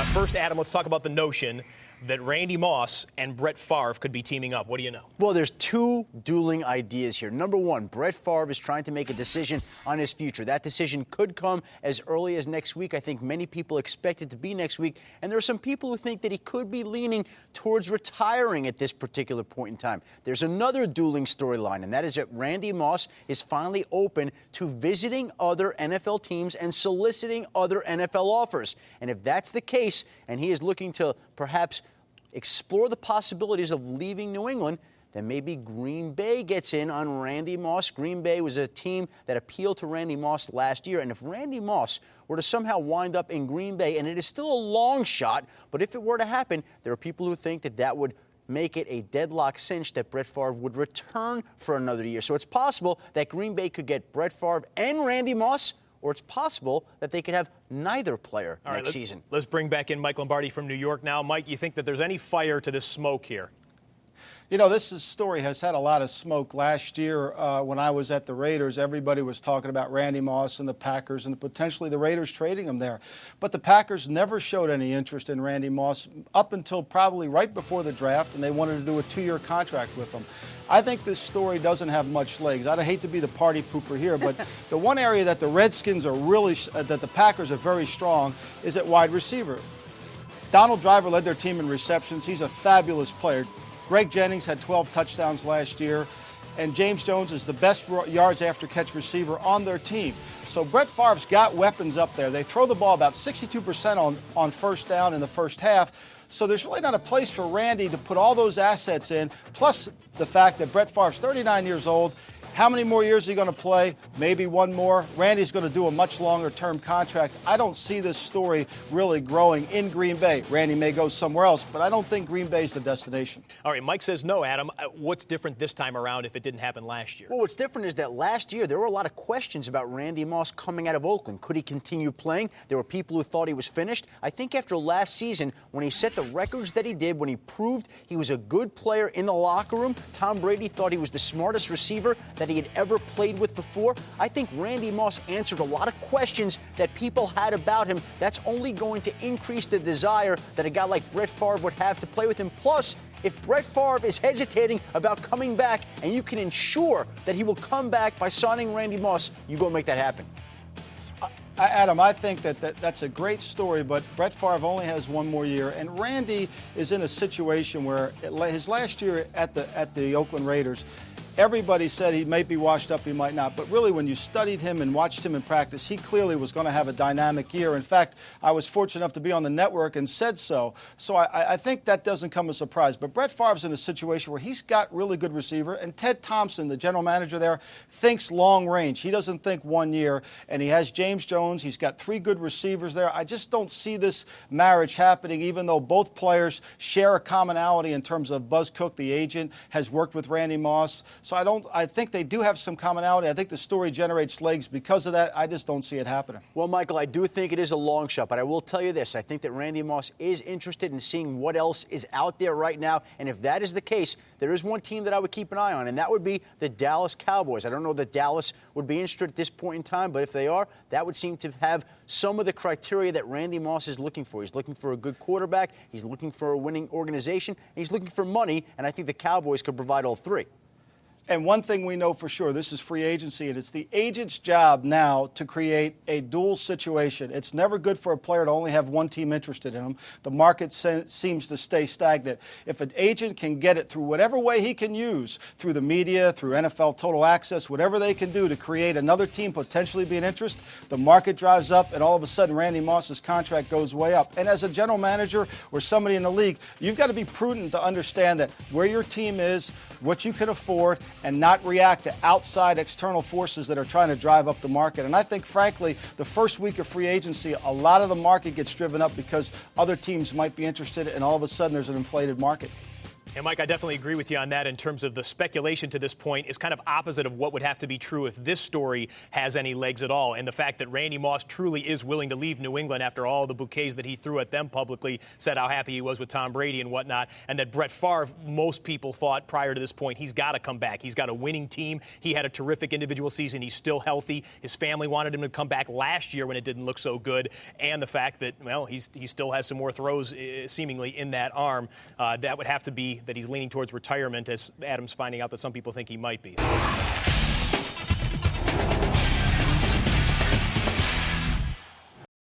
First, Adam, let's talk about the notion that Randy Moss and Bret Favre could be teaming up. What do you know? Well, there's two dueling ideas here. Number one, Bret Favre is trying to make a decision on his future. That decision could come as early as next week. I think many people expect it to be next week. And there are some people who think that he could be leaning towards retiring at this particular point in time. There's another dueling storyline, and that is that Randy Moss is finally open to visiting other NFL teams and soliciting other NFL offers. And if that's the case, and he is looking to perhaps explore the possibilities of leaving New England, then maybe Green Bay gets in on Randy Moss. Green Bay was a team that appealed to Randy Moss last year, and if Randy Moss were to somehow wind up in Green Bay, and it is still a long shot, but if it were to happen, there are people who think that that would make it a deadlock cinch that Bret Favre would return for another year. So it's possible that Green Bay could get Bret Favre and Randy Moss, or it's possible that they could have neither player next season. Let's bring back in Mike Lombardi from New York now. Mike, you think that there's any fire to this smoke here? You know, this story has had a lot of smoke. Last year, when I was at the Raiders, everybody was talking about Randy Moss and the Packers and potentially the Raiders trading him there. But the Packers never showed any interest in Randy Moss up until probably right before the draft, and they wanted to do a 2-year contract with him. I think this story doesn't have much legs. I hate to be the party pooper here, but the one area that the Redskins are really, that the Packers are very strong is at wide receiver. Donald Driver led their team in receptions. He's a fabulous player. Greg Jennings had 12 touchdowns last year, and James Jones is the best yards after catch receiver on their team. So Bret Favre's got weapons up there. They throw the ball about 62% on first down in the first half. So there's really not a place for Randy to put all those assets in, plus the fact that Bret Favre's 39 years old. How many more years is he going to play? Maybe one more. Randy's going to do a much longer-term contract. I don't see this story really growing in Green Bay. Randy may go somewhere else, but I don't think Green Bay's the destination. All right, Mike says no, Adam. What's different this time around if it didn't happen last year? Well, what's different is that last year there were a lot of questions about Randy Moss coming out of Oakland. Could he continue playing? There were people who thought he was finished. I think after last season, when he set the records that he did, when he proved he was a good player in the locker room, Tom Brady thought he was the smartest receiver that he had ever played with before. I think Randy Moss answered a lot of questions that people had about him. That's only going to increase the desire that a guy like Bret Favre would have to play with him. Plus, if Bret Favre is hesitating about coming back and you can ensure that he will come back by signing Randy Moss, you go make that happen. Adam, I think that's a great story, but Bret Favre only has one more year, and Randy is in a situation where his last year at the Oakland Raiders, everybody said he might be washed up, he might not. But really, when you studied him and watched him in practice, he clearly was going to have a dynamic year. In fact, I was fortunate enough to be on the network and said so. So I think that doesn't come as a surprise. But Bret Favre's in a situation where he's got really good receiver, and Ted Thompson, the general manager there, thinks long range. He doesn't think 1 year, and he has James Jones. He's got 3 good receivers there. I just don't see this marriage happening, even though both players share a commonality in terms of Buzz Cook, the agent, has worked with Randy Moss. So I think they do have some commonality. I think the story generates legs because of that. I just don't see it happening. Well, Michael, I do think it is a long shot, but I will tell you this. I think that Randy Moss is interested in seeing what else is out there right now. And if that is the case, there is one team that I would keep an eye on, and that would be the Dallas Cowboys. I don't know that Dallas would be interested at this point in time, but if they are, that would seem to have some of the criteria that Randy Moss is looking for. He's looking for a good quarterback, he's looking for a winning organization, and he's looking for money, and I think the Cowboys could provide all three. And one thing we know for sure, this is free agency, and it's the agent's job now to create a dual situation. It's never good for a player to only have one team interested in him. The market seems to stay stagnant. If an agent can get it through whatever way he can use, through the media, through NFL Total Access, whatever they can do to create another team potentially be an interest, the market drives up, and all of a sudden Randy Moss's contract goes way up. And as a general manager or somebody in the league, you've got to be prudent to understand that where your team is, what you can afford, and not react to outside external forces that are trying to drive up the market. And I think, frankly, the first week of free agency, a lot of the market gets driven up because other teams might be interested, and all of a sudden there's an inflated market. And Mike, I definitely agree with you on that in terms of the speculation to this point is kind of opposite of what would have to be true if this story has any legs at all. And the fact that Randy Moss truly is willing to leave New England after all the bouquets that he threw at them publicly, said how happy he was with Tom Brady and whatnot, and that Bret Favre, most people thought prior to this point, he's got to come back. He's got a winning team. He had a terrific individual season. He's still healthy. His family wanted him to come back last year when it didn't look so good. And the fact that, well, he still has some more throws seemingly in that arm. That would have to be that he's leaning towards retirement, as Adam's finding out that some people think he might be.